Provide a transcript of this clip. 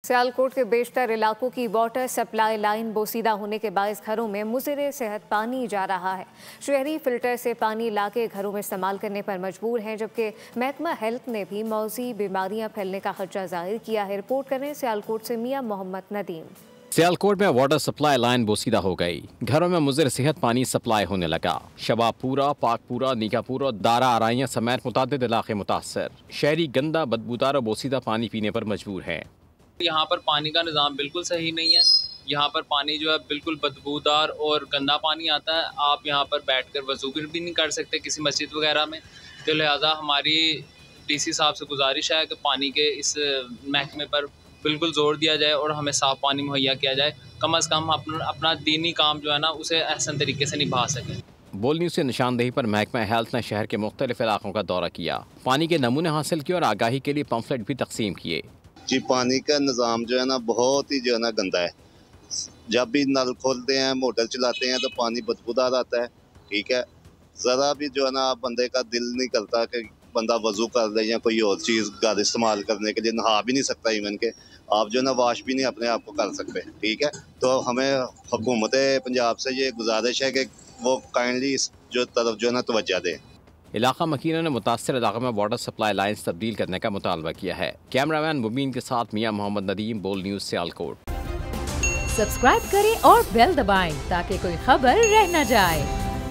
सियालकोट के बेशतर इलाकों की वाटर सप्लाई लाइन बोसीदा होने के बायस घरों में मुज़िर सेहत पानी जा रहा है। शहरी फिल्टर से पानी लाके घरों में इस्तेमाल करने पर मजबूर हैं, जबकि महकमा हेल्थ ने भी मौजी बीमारियां फैलने का खदशा जाहिर किया है। रिपोर्ट करें सियालकोट से मियां मोहम्मद नदीम। सियालकोट में वाटर सप्लाई लाइन बोसीदा हो गई। घरों में मुज़िर सेहत पानी सप्लाई होने लगा। शबाबपुरा, पाकपुरा, नीकापुरा और दारा आराइयां समेत मुतादिद इलाके मुतासर। शहरी गंदा, बदबूदार और बोसीदा पानी पीने पर मजबूर हैं। यहाँ पर पानी का निज़ाम बिल्कुल सही नहीं है। यहाँ पर पानी जो है बिल्कुल बदबूदार और गंदा पानी आता है। आप यहाँ पर बैठकर वज़ू भी नहीं कर सकते किसी मस्जिद वगैरह में। तो लिहाजा हमारी डीसी साहब से गुजारिश है कि पानी के इस महकमे पर बिल्कुल ज़ोर दिया जाए और हमें साफ़ पानी मुहैया किया जाए। कम से कम अपना दीनी काम जो है ना उसे एहसन तरीके से निभा सकें। बोल न्यूज़ से निशानदेही पर महकमा हेल्थ ने शहर के मुख्तलिफ इलाकों का दौरा किया। पानी के नमूने हासिल किए और आगाही के लिए पम्फलेट भी तकसीम किए। जी, पानी का निज़ाम जो है ना बहुत ही जो है ना गंदा है। जब भी नल खोलते हैं, मोटर चलाते हैं तो पानी बदबूदार आता है। ठीक है, ज़रा भी जो है ना बंदे का दिल नहीं करता कि बंदा वज़ू कर ले या कोई और चीज़ घर इस्तेमाल करने के लिए। नहा भी नहीं सकता, इवन के आप जो है ना वाश भी नहीं अपने आप को कर सकते। ठीक है, तो हमें हुकूमत पंजाब से ये गुजारिश है कि वो काइंडली इस जो तरफ जो है ना तवज्जो दें। इलाका मकीनों ने मुतासर इलाके में वाटर सप्लाई लाइन्स तब्दील करने का मुतालबा किया है। कैमरामैन मुबीन के साथ मियां मोहम्मद नदीम, बोल न्यूज़ सियालकोट। सब्सक्राइब करें और बेल दबाएं ताकि कोई खबर रह न जाए।